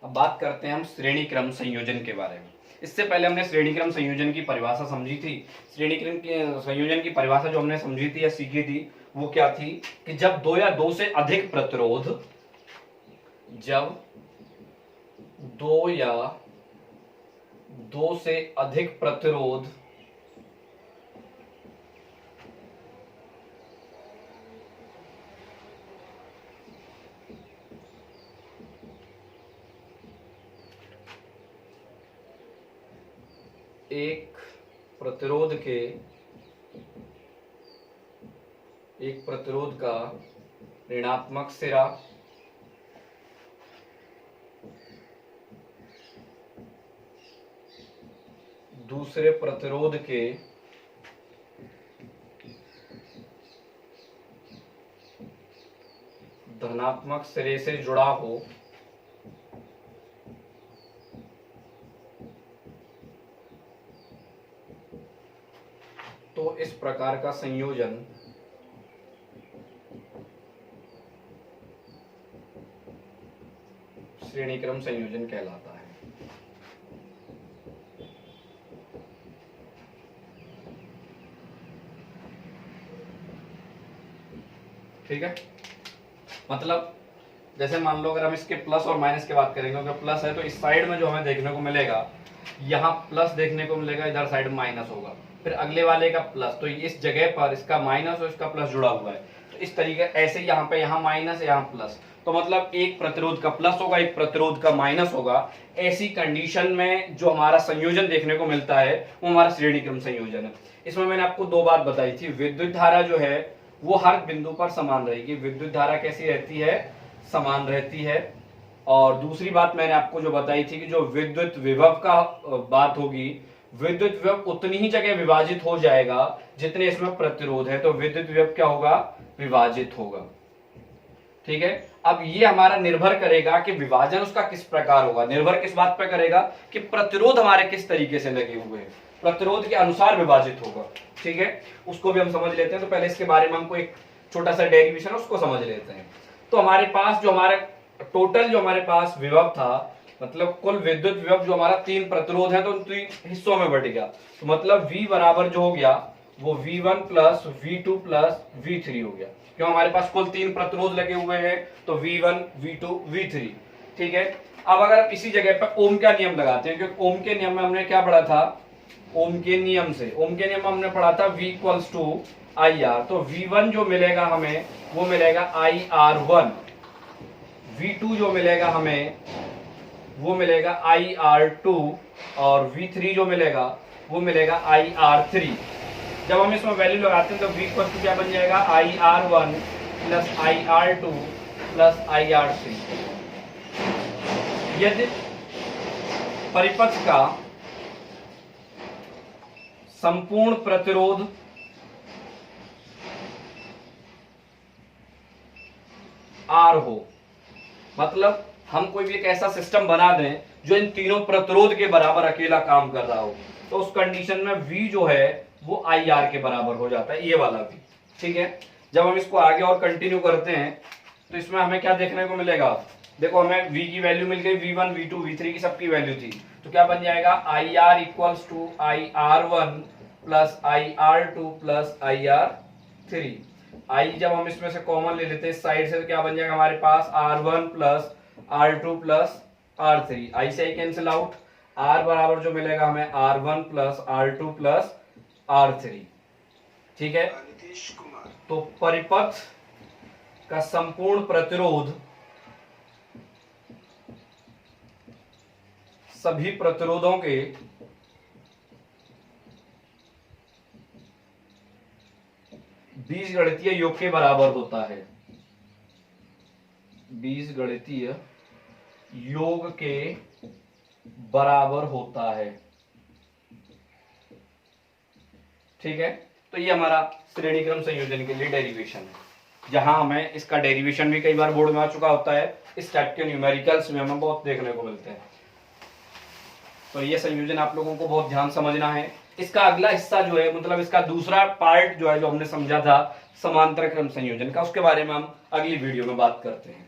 अब बात करते हैं हम श्रेणी क्रम संयोजन के बारे में। इससे पहले हमने श्रेणी क्रम संयोजन की परिभाषा समझी थी। श्रेणी क्रम के संयोजन की परिभाषा जो हमने समझी थी या सीखी थी वो क्या थी कि जब दो या दो से अधिक प्रतिरोध, जब दो या दो से अधिक प्रतिरोध एक प्रतिरोध का ऋणात्मक सिरा दूसरे प्रतिरोध के धनात्मक सिरे से जुड़ा हो तो इस प्रकार का संयोजन श्रेणी क्रम संयोजन कहलाता है। ठीक है, मतलब जैसे मान लो अगर हम इसके प्लस और माइनस की बात करेंगे, अगर प्लस है तो इस साइड में जो हमें देखने को मिलेगा, यहाँ प्लस देखने को मिलेगा, इधर साइड माइनस होगा, फिर अगले वाले का प्लस, तो इस जगह पर इसका माइनस और इसका प्लस जुड़ा हुआ है। तो इस तरीके ऐसे यहाँ पे यहाँ माइनस यहाँ प्लस, तो मतलब एक प्रतिरोध का प्लस होगा, एक प्रतिरोध का माइनस होगा। ऐसी कंडीशन में जो हमारा संयोजन देखने को मिलता है वो हमारा श्रेणी क्रम संयोजन है। इसमें मैंने आपको दो बात बताई थी, विद्युत धारा जो है वो हर बिंदु पर समान रहेगी। विद्युत धारा कैसी रहती है? समान रहती है। और दूसरी बात मैंने आपको जो बताई थी कि जो विद्युत विभव का बात होगी, विद्युत विभव उतनी ही जगह विभाजित हो जाएगा जितने इसमें प्रतिरोध है, तो विद्युत विभव क्या होगा? विभाजित होगा। ठीक है, अब ये हमारा निर्भर करेगा कि विभाजन उसका किस प्रकार होगा। निर्भर किस बात पर करेगा? कि प्रतिरोध हमारे किस तरीके से लगे हुए हैं, प्रतिरोध के अनुसार विभाजित होगा। ठीक है, उसको भी हम समझ लेते हैं। तो पहले इसके बारे में हमको एक छोटा सा डेरिवेशन है उसको समझ लेते हैं। तो हमारे पास जो हमारा टोटल जो हमारे पास विभव था, मतलब कुल विद्युत विभव जो हमारा तीन प्रतिरोध है तो तीन हिस्सों में बट गया, तो मतलब V बराबर जो हो गया वो V1 plus V2 plus V3 हो गया। क्यों? हमारे पास कुल तीन प्रतिरोध लगे हुए हैं, तो V1 V2 V3। ठीक है, अब अगर इसी जगह पर ओम का नियम लगाते हैं, क्योंकि ओम के नियम में हमने क्या पढ़ा था? ओम के नियम में हमने पढ़ा था V इक्वल्स टू IR। तो V1 जो मिलेगा हमें वो मिलेगा IR1, V2 जो मिलेगा हमें वो मिलेगा IR2, और V3 जो मिलेगा वो मिलेगा IR3। जब हम इसमें वैल्यू लगाते हैं तो V इक्वल टू क्या बन जाएगा? IR1 plus IR2 plus IR3। यदि परिपथ का संपूर्ण प्रतिरोध R हो, मतलब हम कोई भी एक ऐसा सिस्टम बना दें जो इन तीनों प्रतिरोध के बराबर अकेला काम कर रहा हो, तो उस कंडीशन में V जो है वो IR के बराबर हो जाता है, ये वाला V। ठीक है, जब हम इसको आगे और कंटिन्यू करते हैं तो इसमें हमें क्या देखने को मिलेगा? देखो, हमें V की वैल्यू मिल गई, V1 V2 V3 की सबकी वैल्यू थी, तो क्या बन जाएगा? IR equals to IR1 plus IR2 plus IR3। I जब हम इसमें से कॉमन ले लेते हैं इस साइड से, तो क्या बन जाएगा हमारे पास? R1 plus R2 plus R3। आई से आई कैंसिल आउट, R बराबर जो मिलेगा हमें R1 plus R2 plus R3। ठीक है, तो परिपथ का संपूर्ण प्रतिरोध सभी प्रतिरोधों के बीजगणितीय योग के बराबर होता है। बीजगणितीय योग के बराबर होता है। ठीक है, तो ये हमारा श्रेणी क्रम संयोजन के लिए डेरिवेशन है, जहां हमें इसका डेरिवेशन भी कई बार बोर्ड में आ चुका होता है। इस टाइप के न्यूमेरिकल्स में हमें बहुत देखने को मिलते हैं। तो ये संयोजन आप लोगों को बहुत ध्यान समझना है। इसका अगला हिस्सा जो है, मतलब इसका दूसरा पार्ट जो है, जो हमने समझा था समांतर क्रम संयोजन का, उसके बारे में हम अगली वीडियो में बात करते हैं।